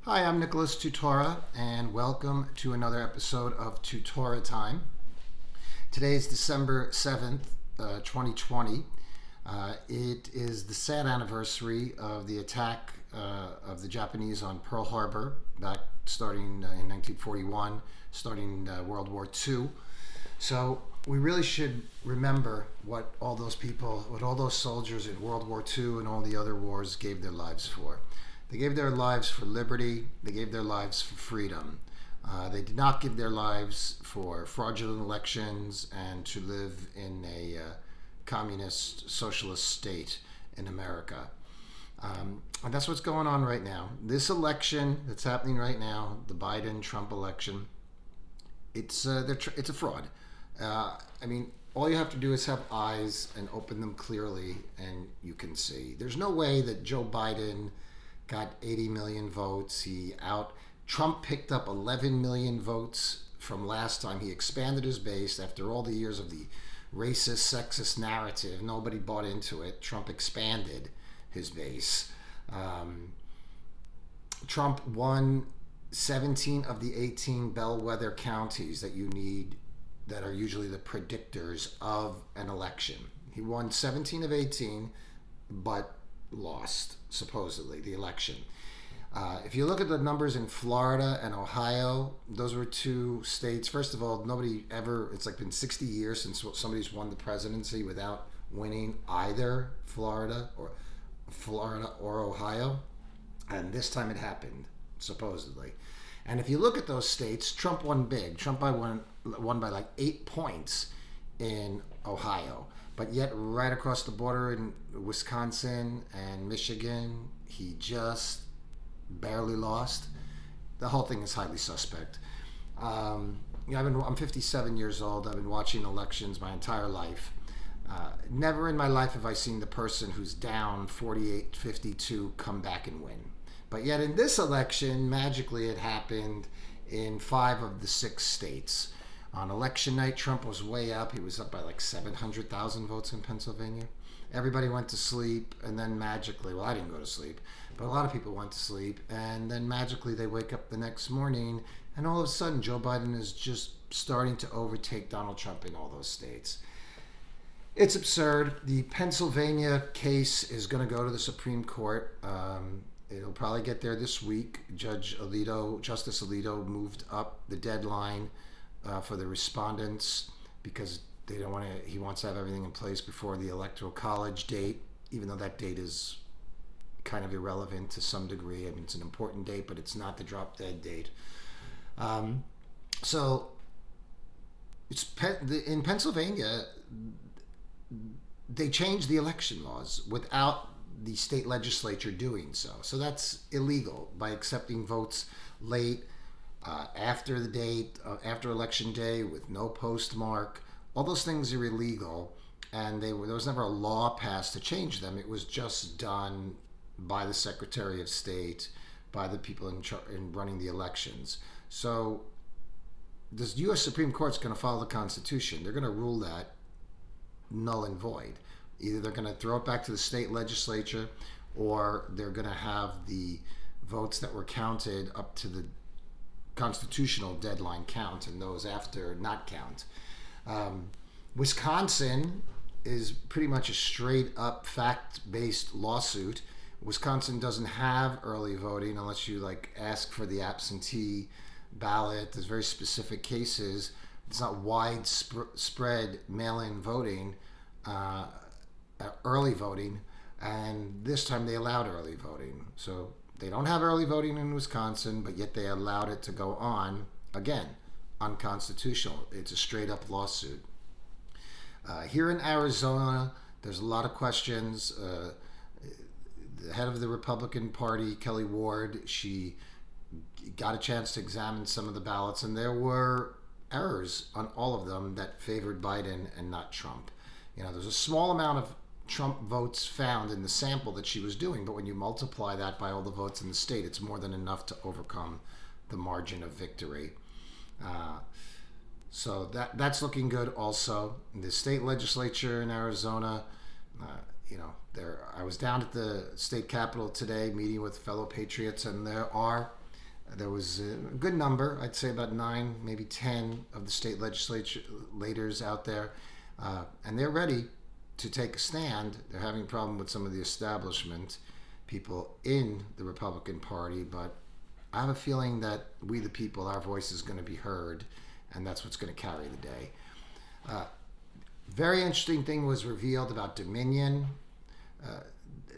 Hi, I'm Nicholas Tutora, and welcome to another episode of Tutora Time. Today is December 7th, 2020. It is the sad anniversary of the attack of the Japanese on Pearl Harbor, back starting in 1941, starting World War II. So we really should remember what all those people, what all those soldiers in World War II and all the other wars gave their lives for. They gave their lives for liberty. They gave their lives for freedom. They did not give their lives for fraudulent elections and to live in a communist socialist state in America. And that's what's going on right now. This election that's happening right now, the Biden-Trump election, it's a fraud. I mean, all you have to do is have eyes and open them clearly, and you can see. There's no way that Joe Biden got 80 million votes. Trump picked up 11 million votes from last time. He expanded his base after all the years of the racist, sexist narrative. Nobody bought into it. Trump expanded his base. Um, Trump won 17 of the 18 bellwether counties that you need, that are usually the predictors of an election. He won 17 of 18, but lost, supposedly, the election. If you look at the numbers in Florida and Ohio, those were two states. First of all, nobody ever, it's like been 60 years since somebody's won the presidency without winning either Florida or Ohio. And this time it happened, supposedly. And if you look at those states, Trump won big. Trump won by like 8 points in Ohio. But yet, right across the border in Wisconsin and Michigan, he just barely lost. The whole thing is highly suspect. I'm 57 years old. I've been watching elections my entire life. Never in my life have I seen the person who's down 48-52 come back and win. But yet in this election, magically it happened in 5 of the 6 states. On election night, Trump was way up. He was up by like 700,000 votes in Pennsylvania. Everybody went to sleep, and then magically, well, I didn't go to sleep, but a lot of people went to sleep, and then magically they wake up the next morning, and all of a sudden Joe Biden is just starting to overtake Donald Trump in all those states. It's absurd. The Pennsylvania case is going to go to the Supreme Court. It'll probably get there this week. Justice Alito moved up the deadline for the respondents because they don't want to. He wants to have everything in place before the Electoral College date, even though that date is kind of irrelevant to some degree. I mean, it's an important date, but it's not the drop dead date. So in Pennsylvania, they changed the election laws without the state legislature doing so. So that's illegal by accepting votes late, after the date, after election day, with no postmark. All those things are illegal, and there was never a law passed to change them. It was just done by the Secretary of State, by the people in running the elections. So the U.S. Supreme Court's going to follow the Constitution. They're going to rule that null and void. Either they're going to throw it back to the state legislature, or they're going to have the votes that were counted up to the constitutional deadline count, and those after not count. Wisconsin is pretty much a straight up fact-based lawsuit. Wisconsin doesn't have early voting unless you ask for the absentee ballot. There's very specific cases. It's not widespread mail-in voting, early voting, and this time they allowed early voting. So they don't have early voting in Wisconsin, but yet they allowed it to go on. Again, unconstitutional. It's a straight up lawsuit. Here in Arizona, there's a lot of questions. The head of the Republican Party, Kelly Ward, she got a chance to examine some of the ballots, and there were errors on all of them that favored Biden and not Trump. There's a small amount of Trump votes found in the sample that she was doing, but when you multiply that by all the votes in the state, it's more than enough to overcome the margin of victory. So that's looking good also. The state legislature in Arizona, I was down at the state capitol today meeting with fellow patriots, and there are There was a good number, I'd say about 9, maybe 10 of the state legislators out there, and they're ready to take a stand. They're having a problem with some of the establishment people in the Republican Party, but I have a feeling that we the people, our voice is going to be heard, and that's what's going to carry the day. Very interesting thing was revealed about Dominion.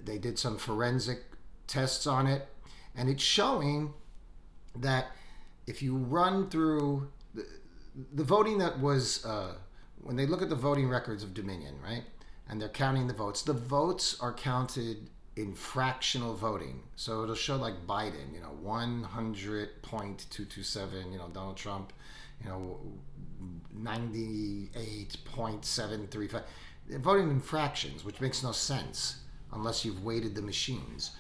They did some forensic tests on it, and it's showing that if you run through the voting that was, when they look at the voting records of Dominion, right, and they're counting the votes are counted in fractional voting. So it'll show like Biden, 100.227, Donald Trump, 98.735. They're voting in fractions, which makes no sense unless you've weighted the machines.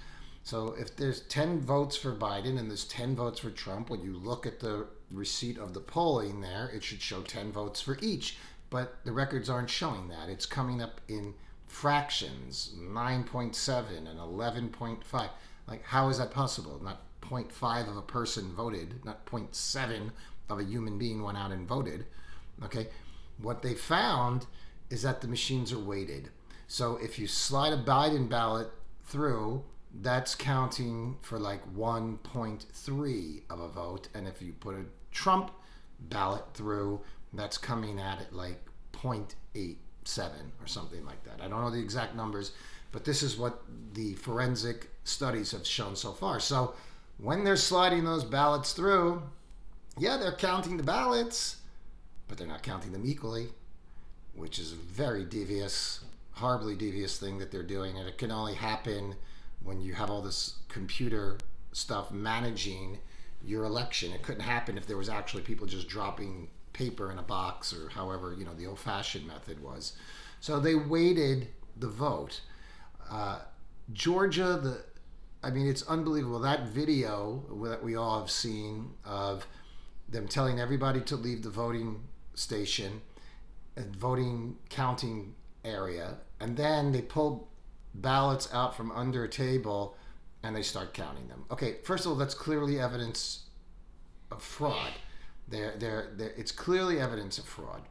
So if there's 10 votes for Biden and there's 10 votes for Trump, when you look at the receipt of the polling there, it should show 10 votes for each. But the records aren't showing that. It's coming up in fractions, 9.7 and 11.5. Like, how is that possible? Not 0.5 of a person voted, not 0.7 of a human being went out and voted. Okay? What they found is that the machines are weighted. So if you slide a Biden ballot through, that's counting for like 1.3 of a vote. And if you put a Trump ballot through, that's coming at it like 0.87 or something like that. I don't know the exact numbers, but this is what the forensic studies have shown so far. So when they're sliding those ballots through, yeah, they're counting the ballots, but they're not counting them equally, which is a very devious, horribly devious thing that they're doing. And it can only happen when you have all this computer stuff managing your election. It couldn't happen if there was actually people just dropping paper in a box or however, the old-fashioned method was. So they weighted the vote. Georgia, it's unbelievable. That video that we all have seen of them telling everybody to leave the voting station and voting counting area, and then they pull ballots out from under a table and they start counting them. Okay, first of all, that's clearly evidence of fraud. It's clearly evidence of fraud.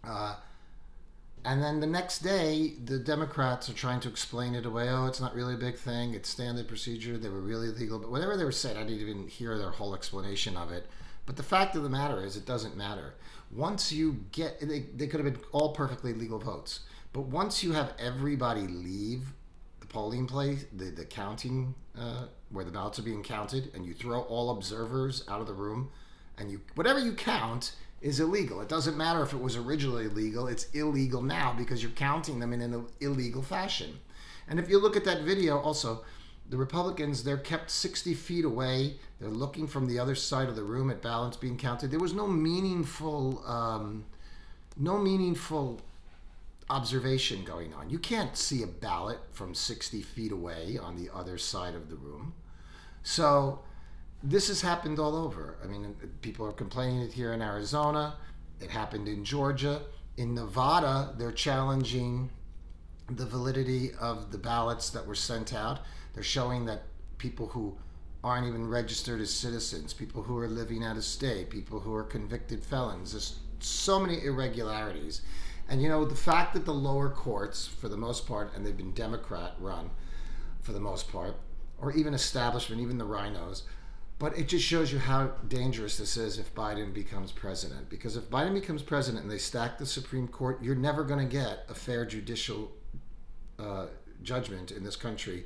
And then the next day, the Democrats are trying to explain it away. Oh, it's not really a big thing. It's standard procedure. They were really illegal. But whatever they were saying, I didn't even hear their whole explanation of it. But the fact of the matter is, it doesn't matter. Once you get, they could have been all perfectly legal votes. But once you have everybody leave the polling place, the counting, where the ballots are being counted, and you throw all observers out of the room, and whatever you count is illegal. It doesn't matter if it was originally legal. It's illegal now because you're counting them in an illegal fashion. And if you look at that video also, the Republicans, they're kept 60 feet away. They're looking from the other side of the room at ballots being counted. There was no meaningful observation going on. You can't see a ballot from 60 feet away on the other side of the room. So this has happened all over. People are complaining it here in Arizona. It happened in Georgia. In Nevada, they're challenging the validity of the ballots that were sent out. They're showing that people who aren't even registered as citizens, people who are living out of state, people who are convicted felons, there's so many irregularities. And the fact that the lower courts, for the most part, and they've been Democrat run for the most part, or even establishment, even the rhinos, but it just shows you how dangerous this is if Biden becomes president. Because if Biden becomes president and they stack the Supreme Court, you're never going to get a fair judicial judgment in this country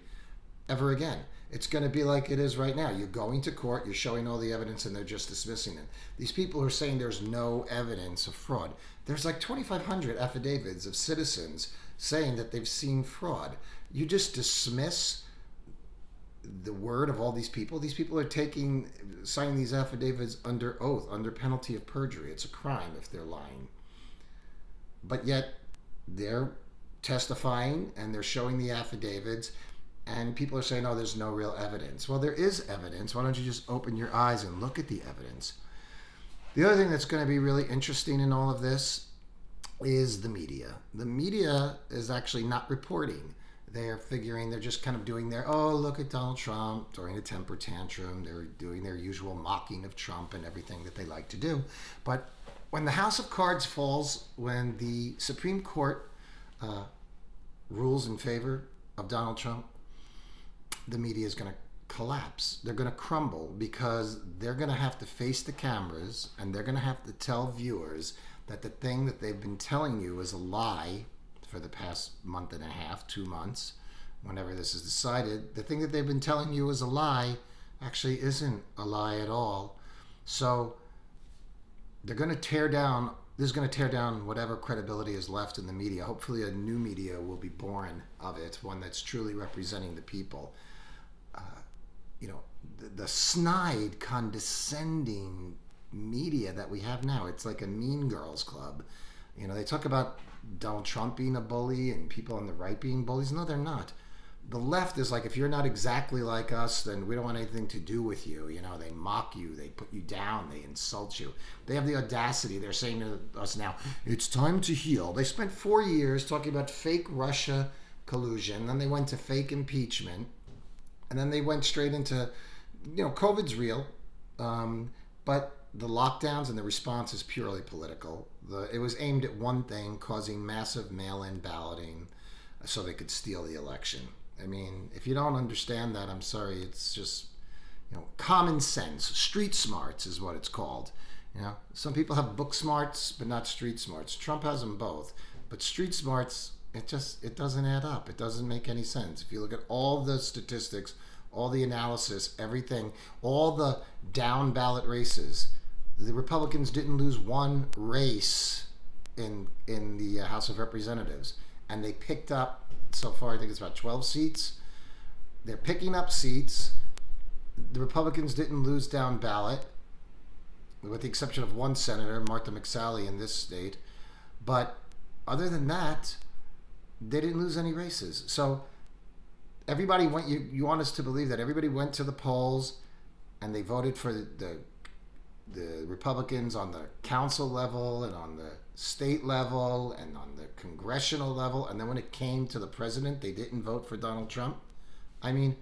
ever again. It's going to be like it is right now. You're going to court, you're showing all the evidence, and they're just dismissing it. These people are saying there's no evidence of fraud. There's like 2,500 affidavits of citizens saying that they've seen fraud. You just dismiss the word of all these people. These people are signing these affidavits under oath, under penalty of perjury. It's a crime if they're lying. But yet they're testifying and they're showing the affidavits, and people are saying, oh, there's no real evidence. Well, there is evidence. Why don't you just open your eyes and look at the evidence? The other thing that's going to be really interesting in all of this is the media. The media is actually not reporting. they're figuring they're just kind of doing their, oh, look at Donald Trump during a temper tantrum. They're doing their usual mocking of Trump and everything that they like to do. But when the House of Cards falls, when the Supreme Court rules in favor of Donald Trump, the media is going to collapse. They're going to crumble because they're going to have to face the cameras and they're going to have to tell viewers that the thing that they've been telling you is a lie for the past month and a half, 2 months, whenever this is decided. The thing that they've been telling you is a lie actually isn't a lie at all. So they're going to tear down, this is going to tear down whatever credibility is left in the media. Hopefully a new media will be born of it, one that's truly representing the people. The snide, condescending media that we have now, it's like a Mean Girls club. They talk about Donald Trump being a bully and people on the right being bullies. No, they're not. The left is like, if you're not exactly like us, then we don't want anything to do with you. They mock you, they put you down, they insult you. They have the audacity. They're saying to us now, it's time to heal. They spent 4 years talking about fake Russia collusion. Then they went to fake impeachment. And then they went straight into, COVID's real. But the lockdowns and the response is purely political. It was aimed at one thing, causing massive mail-in balloting so they could steal the election. I mean, if you don't understand that, I'm sorry. It's just, common sense. Street smarts is what it's called. Some people have book smarts, but not street smarts. Trump has them both. But street smarts, it doesn't add up. It doesn't make any sense. If you look at all the statistics, all the analysis, everything, all the down ballot races, the Republicans didn't lose one race in the House of Representatives. And they picked up, so far, I think it's about 12 seats. They're picking up seats. The Republicans didn't lose down ballot, with the exception of one senator, Martha McSally, in this state. But other than that, they didn't lose any races. So everybody went, you want us to believe that everybody went to the polls and they voted for the Republicans on the council level and on the state level and on the congressional level, and then when it came to the president, they didn't vote for Donald Trump? I mean,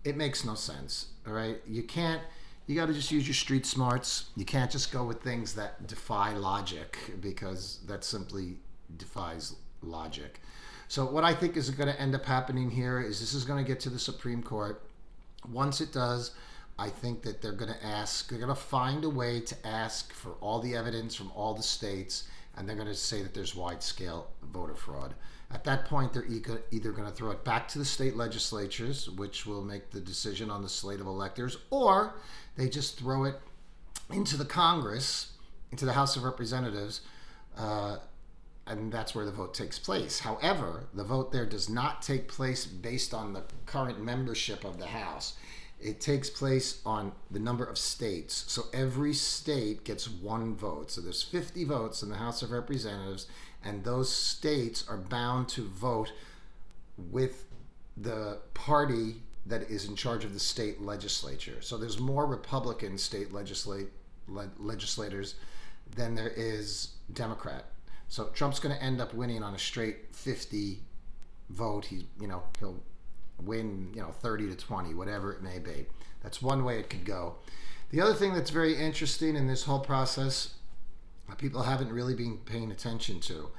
it makes no sense, all right? You got to just use your street smarts. You can't just go with things that defy logic, because that simply defies logic. So what I think is going to end up happening here is this is going to get to the Supreme Court. Once it does, I think that they're going to find a way to ask for all the evidence from all the states, and they're going to say that there's wide-scale voter fraud. At that point, they're either going to throw it back to the state legislatures, which will make the decision on the slate of electors, or they just throw it into the Congress, into the House of Representatives, and that's where the vote takes place. However, the vote there does not take place based on the current membership of the House. It takes place on the number of states. So every state gets one vote. So there's 50 votes in the House of Representatives, and those states are bound to vote with the party that is in charge of the state legislature. So there's more Republican state legislators than there is Democrat. So Trump's going to end up winning on a straight 50 vote. He'll win, 30 to 20, whatever it may be. That's one way it could go. The other thing that's very interesting in this whole process, that people haven't really been paying attention to,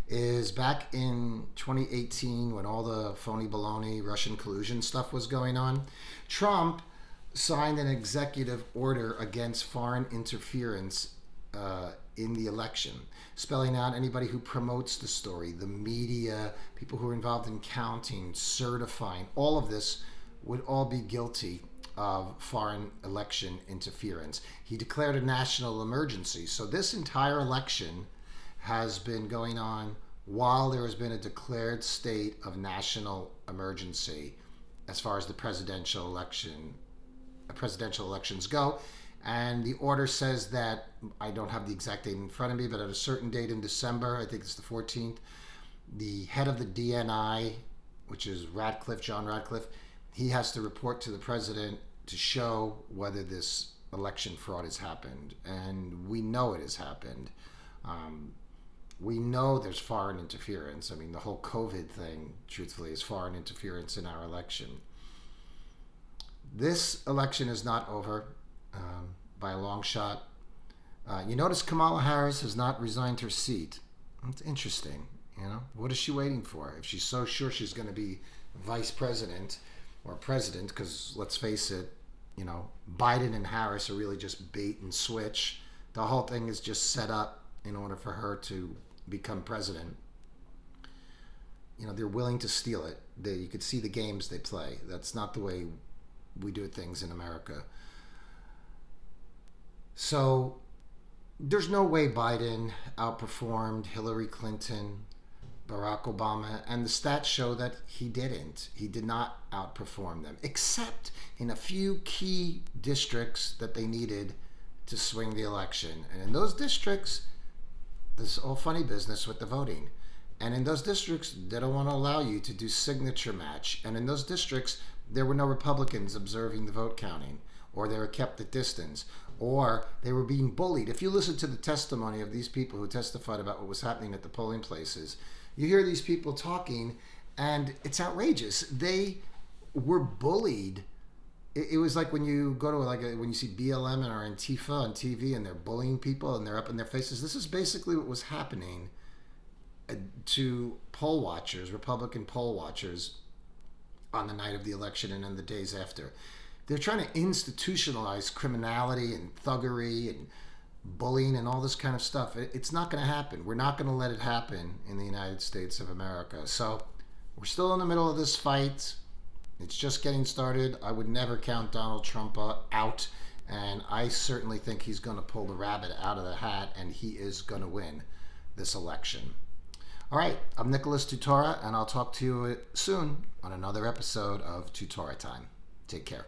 is back in 2018, when all the phony baloney Russian collusion stuff was going on, Trump signed an executive order against foreign interference in the election, spelling out anybody who promotes the story, the media, people who are involved in counting, certifying, all of this would all be guilty of foreign election interference. He declared a national emergency. So this entire election has been going on while there has been a declared state of national emergency as far as the presidential elections go. And the order says that, I don't have the exact date in front of me, but at a certain date in December, I think it's the 14th, the head of the DNI, which is John Ratcliffe, he has to report to the president to show whether this election fraud has happened. And we know it has happened. we know there's foreign interference. I mean, the whole COVID thing, truthfully, is foreign interference in our election. This election is not over by a long shot. You notice Kamala Harris has not resigned her seat. It's interesting. What is she waiting for? If she's so sure she's going to be vice president or president, because let's face it, Biden and Harris are really just bait and switch. The whole thing is just set up in order for her to become president. They're willing to steal it. You could see the games they play. That's not the way we do things in America. So there's no way Biden outperformed Hillary Clinton, Barack Obama, and the stats show that he didn't. He did not outperform them, except in a few key districts that they needed to swing the election. And in those districts, this all funny business with the voting. And in those districts, they don't want to allow you to do signature match. And in those districts, there were no Republicans observing the vote counting, or they were kept at distance, or they were being bullied. If you listen to the testimony of these people who testified about what was happening at the polling places, you hear these people talking, and it's outrageous. They were bullied. It was like when you go to when you see BLM or Antifa on TV and they're bullying people and they're up in their faces. This is basically what was happening to poll watchers, Republican poll watchers, on the night of the election and in the days after. They're trying to institutionalize criminality and thuggery and bullying and all this kind of stuff. It's not going to happen. We're not going to let it happen in the United States of America. So we're still in the middle of this fight. It's just getting started. I would never count Donald Trump out, and I certainly think he's going to pull the rabbit out of the hat, and he is going to win this election. All right, I'm Nicholas Tutora, and I'll talk to you soon on another episode of Tutora Time. Take care.